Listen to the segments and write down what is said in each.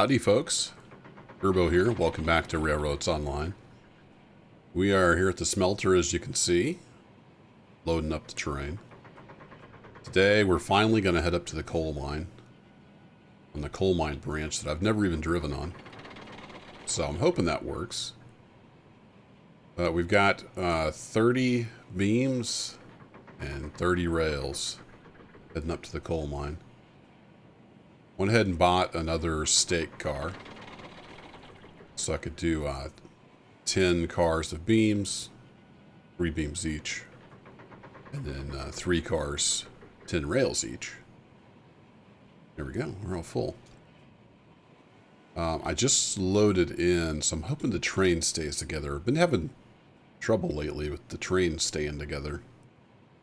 Howdy folks, Turbo here, welcome back to Railroads Online. We are here at the smelter, as you can see, loading up the terrain. Today we're finally going to head up to the coal mine, on the coal mine branch that I've never even driven on. So I'm hoping that works. We've got 30 beams and 30 rails heading up to the coal mine. Went ahead and bought another stake car so I could do 10 cars of beams, 3 beams each, and then 3 cars, 10 rails each. There we go, we're all full. I just loaded in, so I'm hoping the train stays together. I've been having trouble lately with the train staying together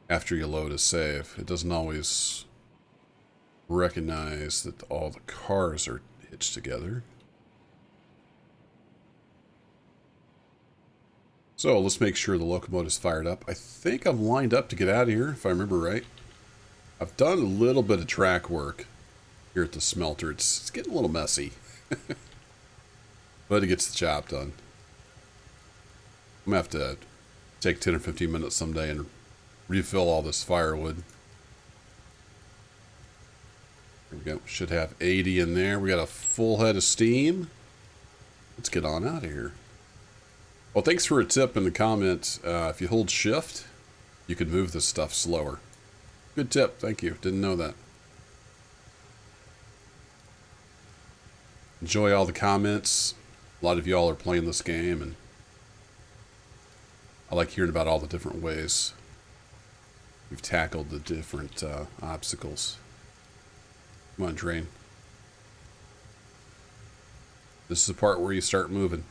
after you load a save. It doesn't always recognize that all the cars are hitched together. So let's make sure the locomotive's fired up. I think I'm lined up to get out of here, if I remember right. I've done a little bit of track work here at the smelter. It's getting a little messy. But it gets the job done. I'm going to have to take 10 or 15 minutes someday and refill all this firewood. There we go. Should have 80 in there. We got a full head of steam. Let's get on out of here. Well, thanks for a tip in the comments. If you hold shift, you can move this stuff slower. Good tip. Thank you. Didn't know that. Enjoy all the comments. A lot of y'all are playing this game, and I like hearing about all the different ways we've tackled the different obstacles. Come on, train. This is the part where you start moving.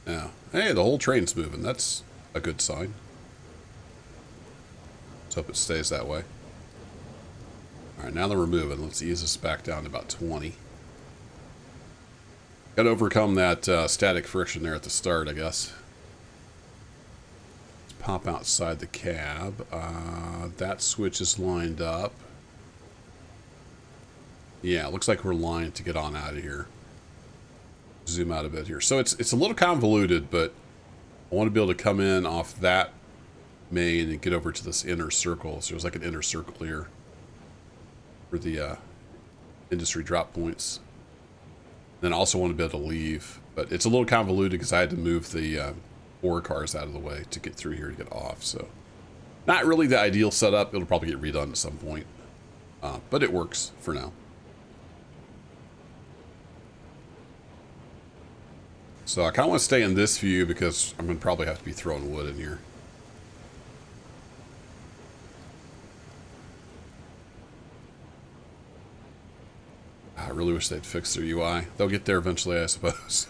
Now, hey, the whole train's moving. That's a good sign. Let's hope it stays that way. Alright, now that we're moving, let's ease this back down to about 20. Got to overcome that static friction there at the start, I guess. Pop outside the cab. That switch is lined up. Yeah, it looks like we're lined to get on out of here. Zoom out a bit here. So it's a little convoluted, but I want to be able to come in off that main and get over to this inner circle. So there's like an inner circle here for the industry drop points. Then I also want to be able to leave, but it's a little convoluted because I had to move the 4 cars out of the way to get through here to get off. So not really the ideal setup. It'll probably get redone at some point, but it works for now. So I kind of want to stay in this view because I'm going to probably have to be throwing wood in here. I really wish they'd fix their UI. They'll get there eventually, I suppose.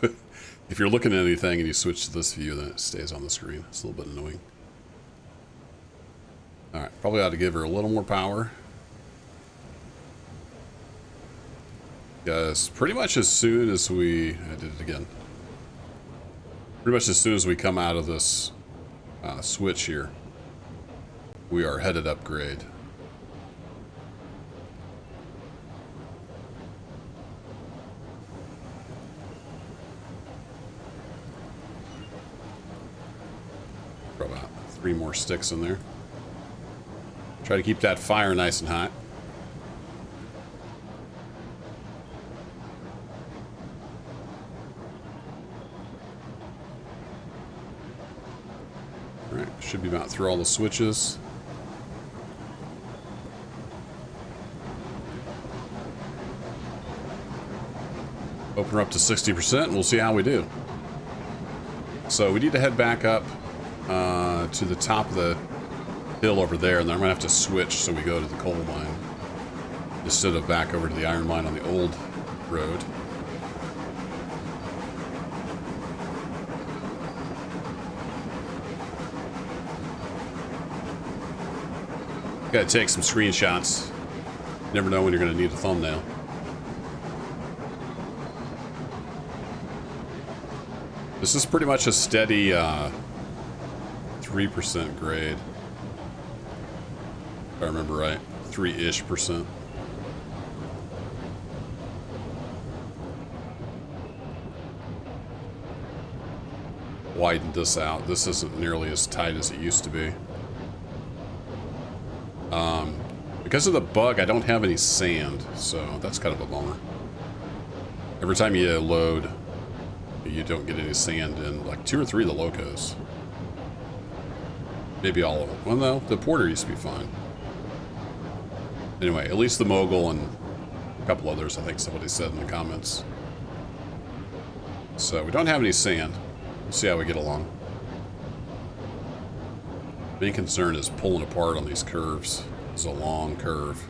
If you're looking at anything and you switch to this view, then it stays on the screen. It's a little bit annoying. Alright, probably ought to give her a little more power. Because pretty much as soon as we... I did it again. Pretty much as soon as we come out of this switch here, we are headed upgrade. Throw about 3 more sticks in there. Try to keep that fire nice and hot. Alright, should be about through all the switches. Open her up to 60% and we'll see how we do. So we need to head back up to the top of the hill over there, and then I'm going to have to switch so we go to the coal mine instead of back over to the iron mine on the old road. Got to take some screenshots. You never know when you're going to need a thumbnail. This is pretty much a steady 3% grade. If I remember right. 3-ish%. Widened this out. This isn't nearly as tight as it used to be. Because of the bug, I don't have any sand, so that's kind of a bummer. Every time you load, you don't get any sand in like 2 or 3 of the locos. Maybe all of them. Well, no, the Porter used to be fine. Anyway, at least the Mogul and a couple others, I think somebody said in the comments. So we don't have any sand. We'll see how we get along. Main concern is pulling apart on these curves. It's a long curve.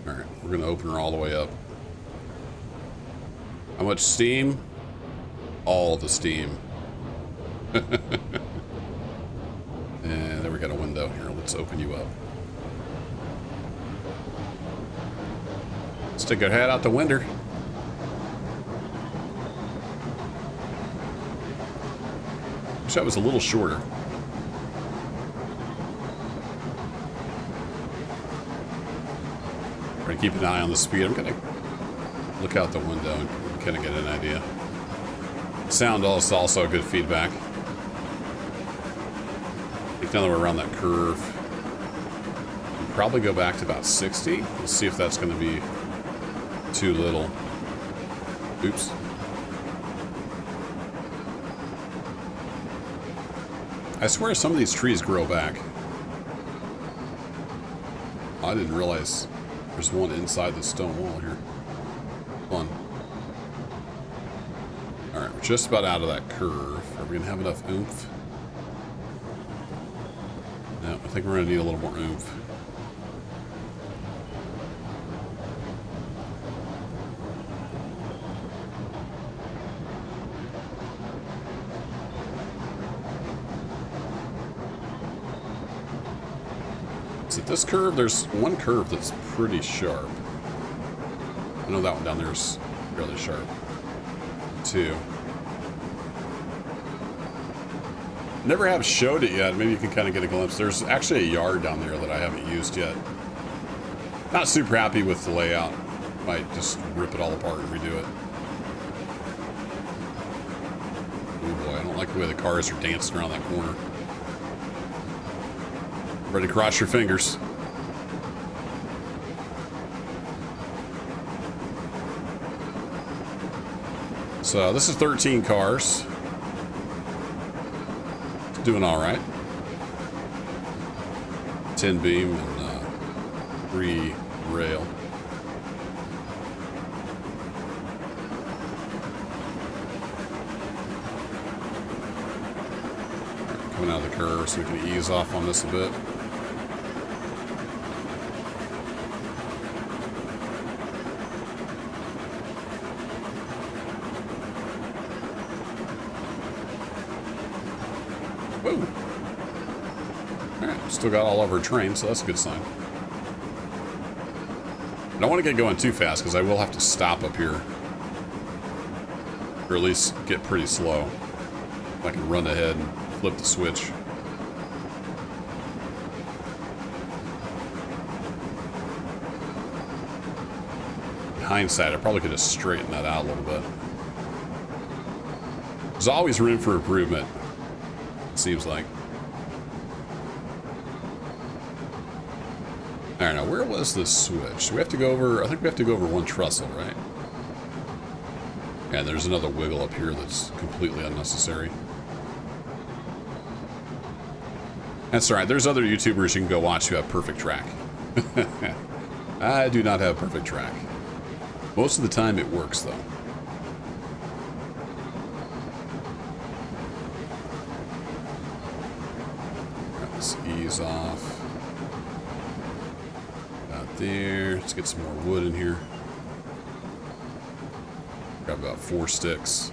Alright, we're going to open her all the way up. How much steam? All the steam. And there we got a window here. Let's open you up. Stick our head out the window. Wish that was a little shorter. Try to keep an eye on the speed. I'm gonna look out the window and kind of get an idea. Sound is also good feedback. I think now that we're around that curve, we'll probably go back to about 60. Let's see if that's going to be too little. Oops. I swear some of these trees grow back. I didn't realize there's one inside the stone wall here. Fun. Alright, we're just about out of that curve. Are we going to have enough oomph? No, I think we're going to need a little more oomph. So this curve, there's one curve that's pretty sharp. I know that one down there is really sharp, too. Never have showed it yet. Maybe you can kind of get a glimpse. There's actually a yard down there that I haven't used yet. Not super happy with the layout. Might just rip it all apart and redo it. Oh boy, I don't like the way the cars are dancing around that corner. Ready to cross your fingers. So this is 13 cars. It's doing all right. 10 beam and 3 rail. Coming out of the curve so we can ease off on this a bit. Woo! Alright, still got all of our train, so that's a good sign. I don't want to get going too fast because I will have to stop up here. Or at least get pretty slow. If I can run ahead and flip the switch. In hindsight, I probably could have straightened that out a little bit. There's always room for improvement. Seems like. Alright, now where was this switch? We have to go over, I think we have to go over one trestle, right? And there's another wiggle up here that's completely unnecessary. That's alright, there's other YouTubers you can go watch who have perfect track. I do not have perfect track. Most of the time it works though. Let's ease off. About there. Let's get some more wood in here. Got about 4 sticks.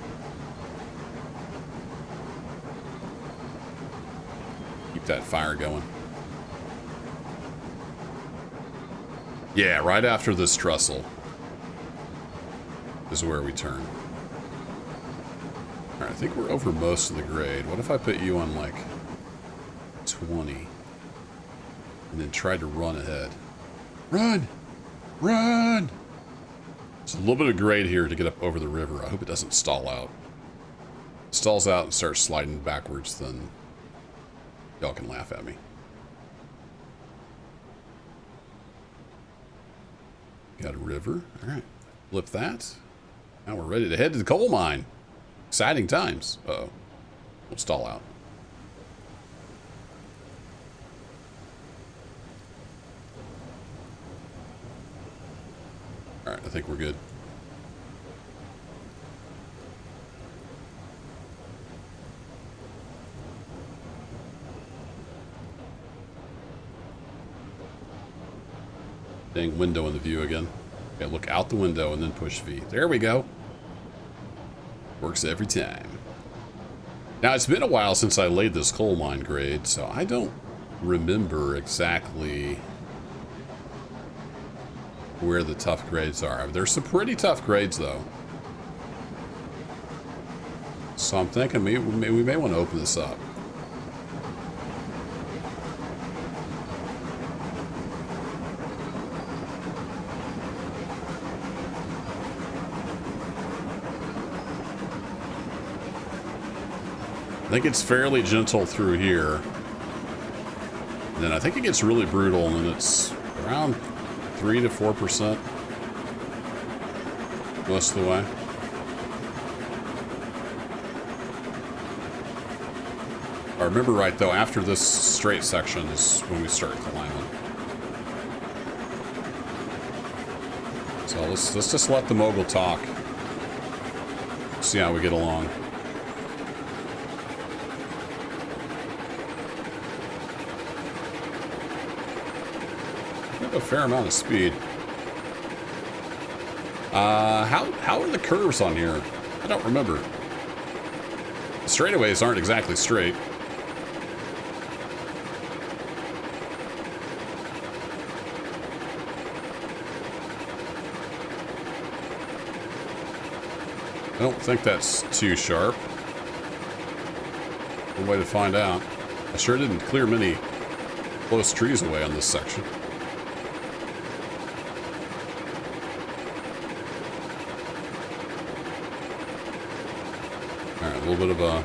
Keep that fire going. Yeah, right after this trestle is where we turn. Alright, I think we're over most of the grade. What if I put you on, like, 20? And then try to run ahead. Run! Run! There's a little bit of grade here to get up over the river. I hope it doesn't stall out. If it stalls out and starts sliding backwards, then y'all can laugh at me. Got a river. Alright. Flip that. Now we're ready to head to the coal mine. Exciting times. Uh-oh. Don't stall out. Alright, I think we're good. Dang window in the view again. Okay, look out the window and then push V. There we go. Works every time. Now, it's been a while since I laid this coal mine grade, so I don't remember exactly where the tough grades are. There's some pretty tough grades, though. So I'm thinking we may want to open this up. I think it's fairly gentle through here. And then I think it gets really brutal, and then it's around 3 to 4% most of the way. If I remember right, though, after this straight section is when we start climbing. So let's just let the mogul talk. See how we get along. A fair amount of speed. How are the curves on here? I don't remember. The straightaways aren't exactly straight. I don't think that's too sharp. One way to find out. I sure didn't clear many close trees away on this section. A little bit of a...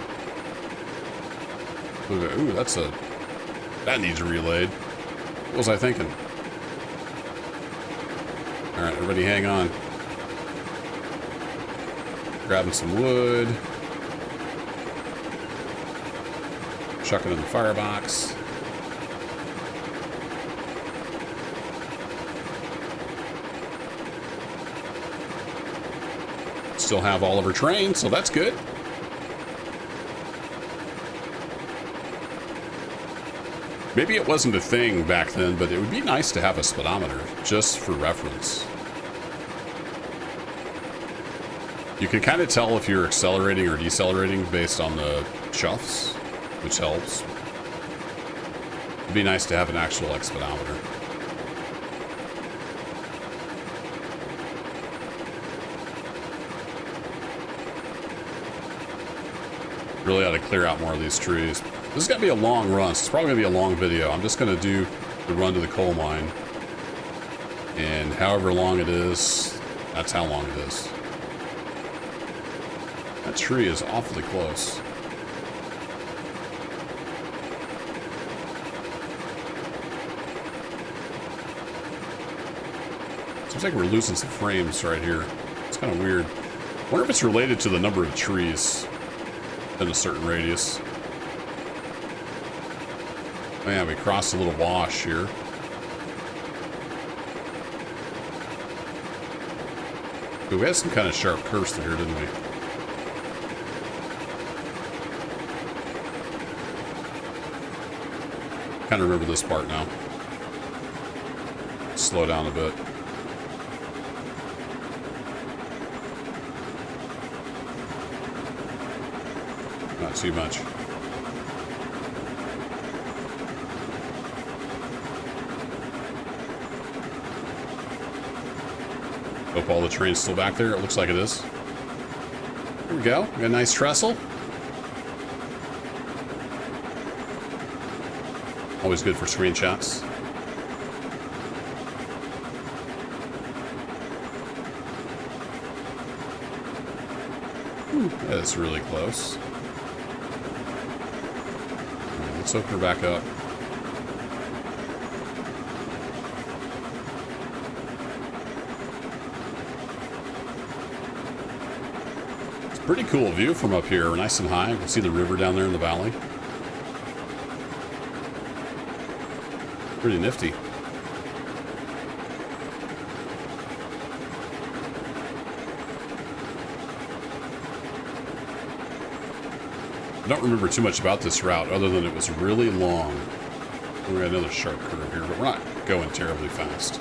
Ooh, that needs relayed. What was I thinking? Alright, everybody hang on. Grabbing some wood. Chucking in the firebox. Still have all of our trains, so that's good. Maybe it wasn't a thing back then, but it would be nice to have a speedometer, just for reference. You can kind of tell if you're accelerating or decelerating based on the chuffs, which helps. It'd be nice to have an actual speedometer. Really ought to clear out more of these trees. This is going to be a long run, so it's probably going to be a long video. I'm just going to do the run to the coal mine. And however long it is, that's how long it is. That tree is awfully close. Seems like we're losing some frames right here. It's kind of weird. I wonder if it's related to the number of trees in a certain radius. Oh yeah, we crossed a little wash here. Ooh, we had some kind of sharp curves through here, didn't we? Kind of remember this part now. Slow down a bit. Not too much. Hope all the train's still back there. It looks like it is. There we go. We got a nice trestle. Always good for screenshots. That's really close. Right, let's open her back up. It's a pretty cool view from up here, nice and high. You can see the river down there in the valley. Pretty nifty. I don't remember too much about this route other than it was really long. We got another sharp curve here, but we're not going terribly fast.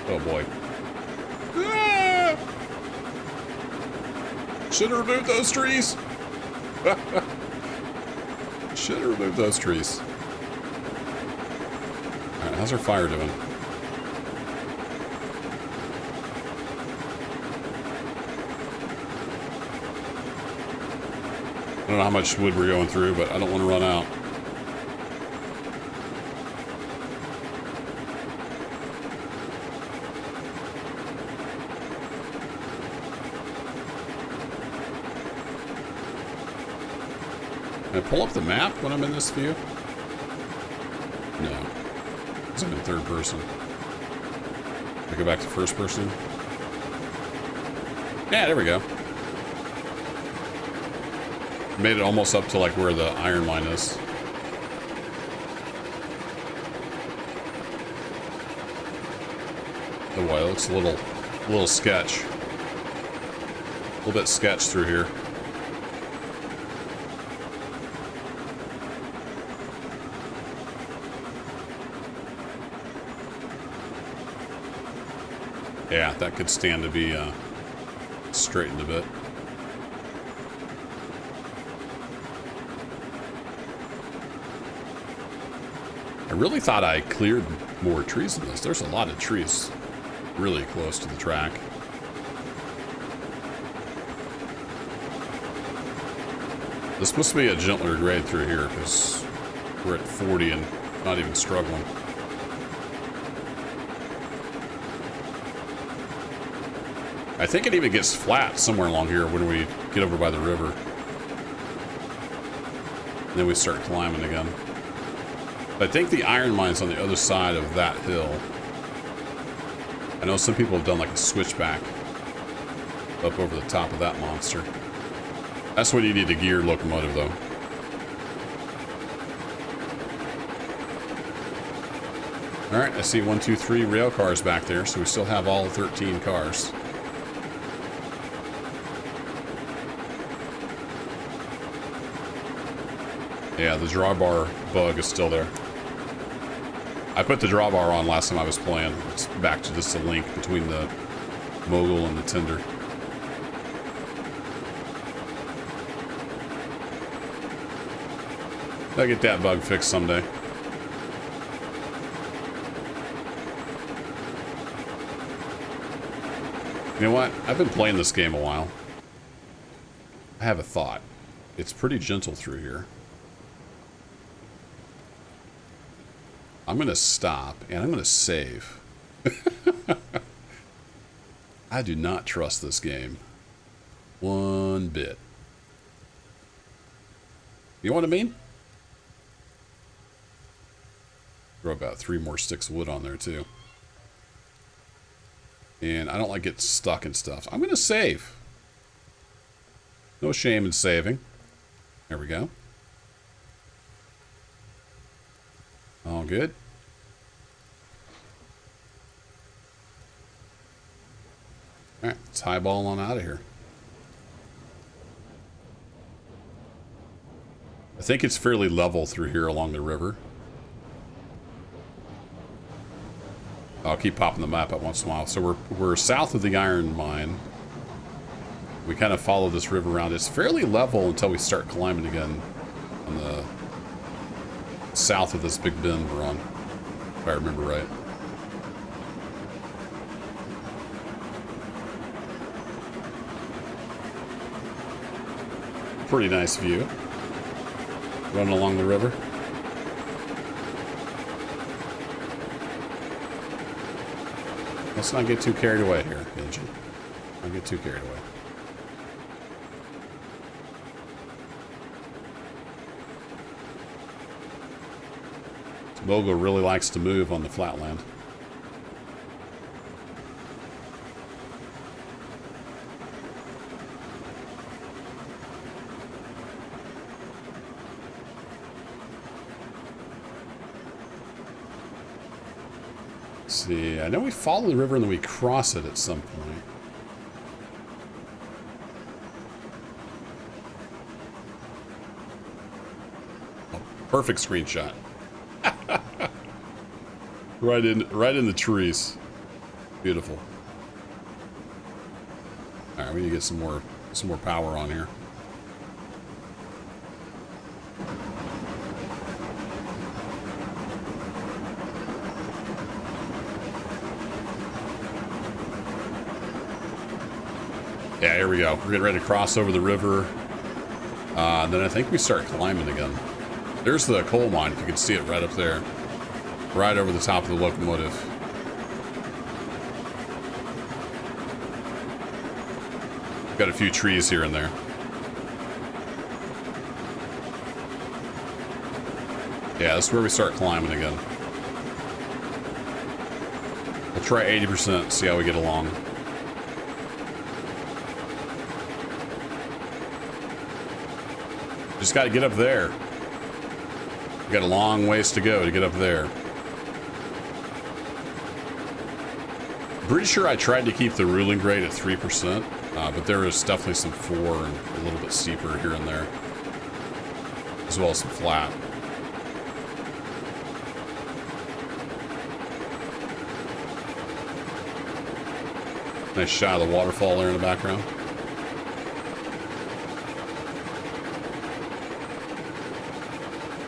Oh boy. Ah! Should have removed those trees. Should have removed those trees. Alright, how's our fire doing? I don't know how much wood we're going through, but I don't want to run out. Can I pull up the map when I'm in this view? No. Because I'm in third person. Can I go back to first person? Yeah, there we go. Made it almost up to like where the iron mine is. Oh boy, it looks a little sketch. A little bit sketch through here. Yeah, that could stand to be straightened a bit. I really thought I cleared more trees than this. There's a lot of trees really close to the track. This must be a gentler grade through here because we're at 40 and not even struggling. I think it even gets flat somewhere along here when we get over by the river. And then we start climbing again. I think the iron mine's on the other side of that hill. I know some people have done like a switchback up over the top of that monster. That's when you need a geared locomotive though. Alright, I see 1, 2, 3 rail cars back there, so we still have all 13 cars. Yeah, the drawbar bug is still there. I put the drawbar on last time I was playing. It's back to just a link between the Mogul and the Tender. I'll get that bug fixed someday. You know what? I've been playing this game a while. I have a thought. It's pretty gentle through here. I'm going to stop, and I'm going to save. I do not trust this game. One bit. You know what I mean? Throw about 3 more sticks of wood on there, too. And I don't like getting stuck and stuff. I'm going to save. No shame in saving. There we go. All good. All right, let's highball on out of here. I think it's fairly level through here along the river. I'll keep popping the map up once in a while. So we're south of the iron mine. We kind of follow this river around. It's fairly level until we start climbing again on the south of this big bend we're on, if I remember right. Pretty nice view. Running along the river. Let's not get too carried away here, engine. Don't get too carried away. Mogul really likes to move on the flatland. Let's see, I know we follow the river and then we cross it at some point. Oh, perfect screenshot. Right in the trees. Beautiful. All right, we need to get some more power on here. Yeah, here we go. We're getting ready to cross over the river. And then I think we start climbing again. There's the coal mine, if you can see it right up there. Right over the top of the locomotive. Got a few trees here and there. Yeah, this is where we start climbing again. We'll try 80%, see how we get along. Just got to get up there. We got a long ways to go to get up there. Pretty sure I tried to keep the ruling grade at 3%, but there is definitely some 4 and a little bit steeper here and there, as well as some flat. Nice shot of the waterfall there in the background.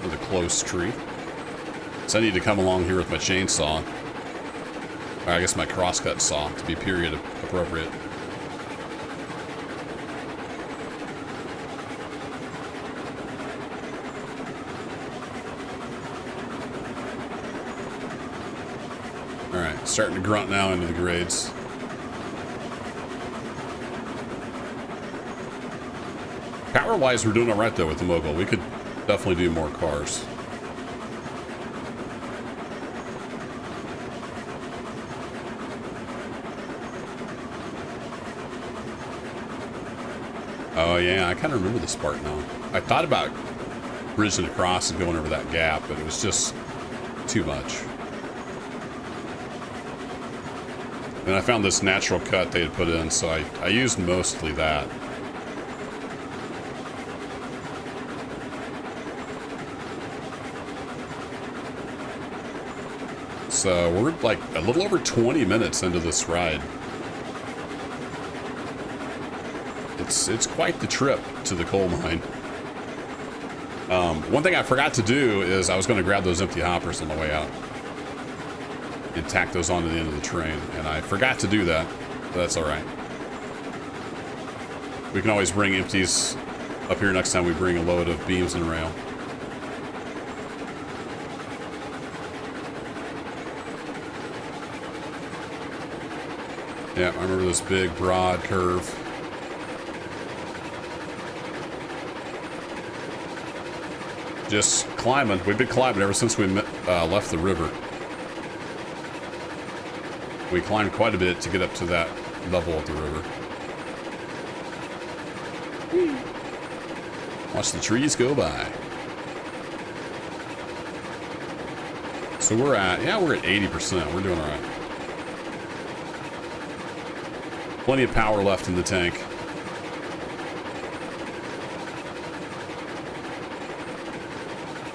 With a close tree. So I need to come along here with my chainsaw. Or I guess my crosscut saw to be period appropriate. Alright, starting to grunt now into the grades. Power-wise, we're doing alright though with the Mogul. We could definitely do more cars. Oh yeah, I kind of remember this part now. I thought about bridging across and going over that gap, but it was just too much. And I found this natural cut they had put in, so I used mostly that. So we're like a little over 20 minutes into this ride. It's quite the trip to the coal mine. One thing I forgot to do is I was going to grab those empty hoppers on the way out and tack those onto the end of the train, and I forgot to do that, but that's all right. We can always bring empties up here next time we bring a load of beams and rail. Yeah, I remember this big, broad curve. Just climbing. We've been climbing ever since we left the river. We climbed quite a bit to get up to that level of the river. Watch the trees go by. So we're at 80%. We're doing all right. Plenty of power left in the tank.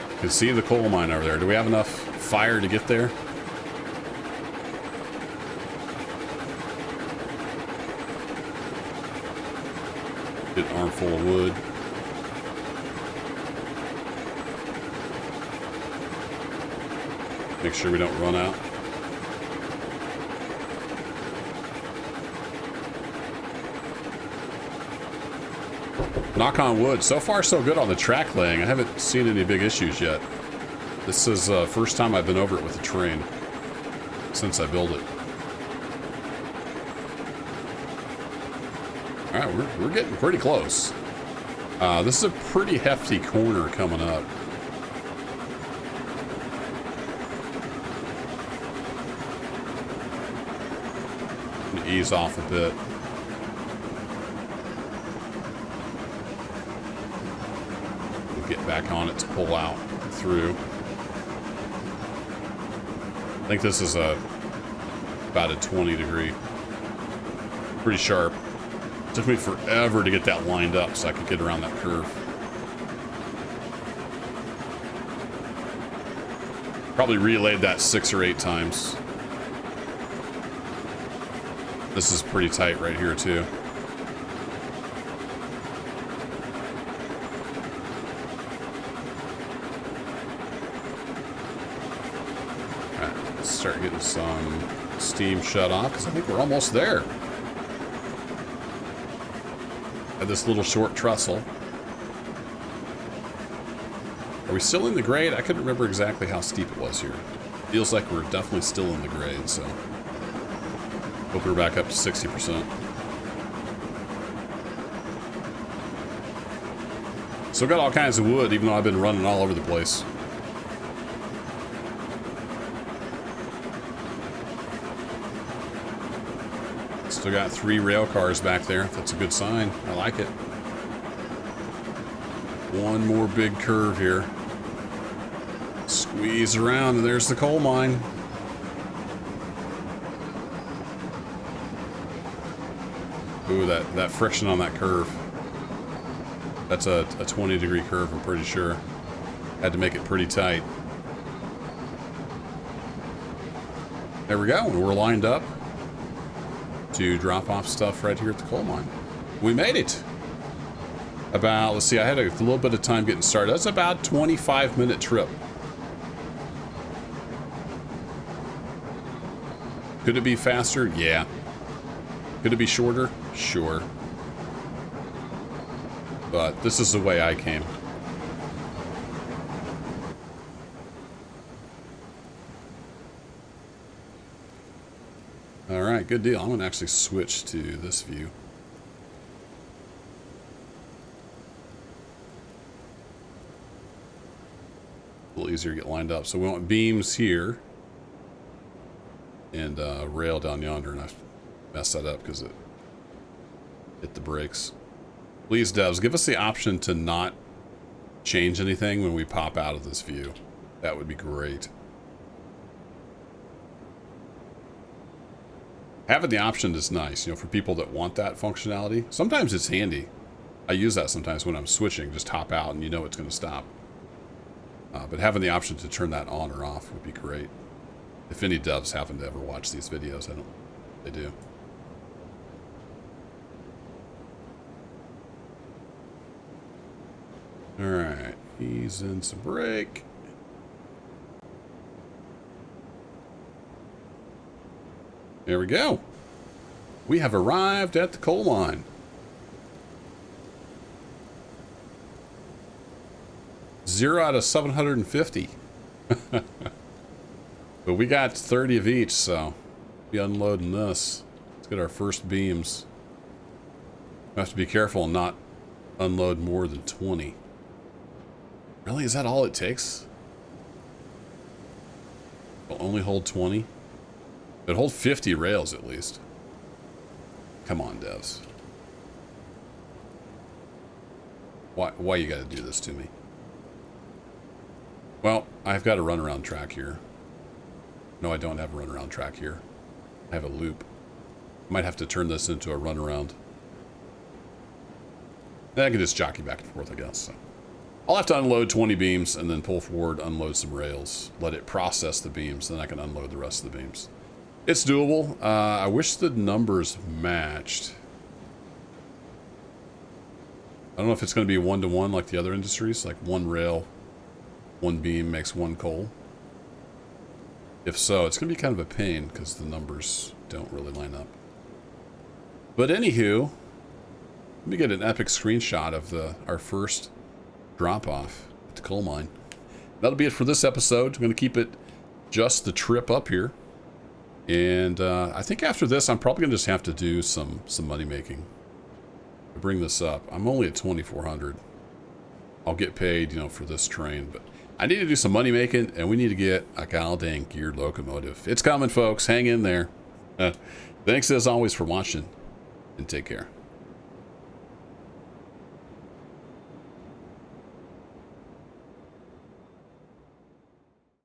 You can see the coal mine over there. Do we have enough fire to get there? Get an armful of wood. Make sure we don't run out. Knock on wood. So far, so good on the track laying. I haven't seen any big issues yet. This is the first time I've been over it with a train since I built it. All right, we're getting pretty close. This is a pretty hefty corner coming up. I'm gonna ease off a bit. We'll get back on it to pull out through. I think this is about a 20 degree. Pretty sharp. Took me forever to get that lined up so I could get around that curve. Probably relayed that 6 or 8 times. This is pretty tight right here too. Alright, let's start getting some steam shut off because I think we're almost there. This little short trestle. Are we still in the grade? I couldn't remember exactly how steep it was here. Feels like we're definitely still in the grade, so hope we're back up to 60%. Still got all kinds of wood, even though I've been running all over the place. Still got 3 rail cars back there. That's a good sign. I like it. One more big curve here. Squeeze around, and there's the coal mine. Ooh, that friction on that curve. That's a 20 degree curve, I'm pretty sure. Had to make it pretty tight. There we go, and we're lined up to drop off stuff right here at the coal mine. We made it. About, let's see, I had a little bit of time getting started. That's about a 25-minute trip. Could it be faster? Yeah. Could it be shorter? Sure. But this is the way I came. All right, good deal. I'm going to actually switch to this view. A little easier to get lined up. So we want beams here and rail down yonder, and I messed that up because it hit the brakes. Please, devs, give us the option to not change anything when we pop out of this view. That would be great. Having the option is nice, you know, for people that want that functionality. Sometimes it's handy. I use that sometimes when I'm switching. Just hop out and you know it's going to stop. But having the option to turn that on or off would be great. If any devs happen to ever watch these videos, I don't. They do. All right, ease in some brake. There we go. We have arrived at the coal mine. Zero out of 750. But we got 30 of each, so be unloading this. Let's get our first beams. We have to be careful and not unload more than 20. Really? Is that all it takes? It'll only hold 20? It'll hold 50 rails at least. Come on, devs. Why you gotta do this to me? Well, I've got a runaround track here. No, I don't have a runaround track here. I have a loop. I might have to turn this into a runaround. Then I can just jockey back and forth, I guess. So I'll have to unload 20 beams and then pull forward, unload some rails, let it process the beams, then I can unload the rest of the beams. It's doable. I wish the numbers matched. I don't know if it's going to be 1-to-1 like the other industries, like one rail, one beam makes one coal. If so, it's going to be kind of a pain because the numbers don't really line up. But anywho, Let me get an epic screenshot of our first drop-off at the coal mine. That'll be it for this episode. I'm going to keep it just the trip up here. And I think after this, I'm probably going to just have to do some money making. To bring this up, I'm only at 2,400. I'll get paid, you know, for this train, but I need to do some money making, and we need to get a goddamn geared locomotive. It's coming, folks. Hang in there. Thanks as always for watching, and take care.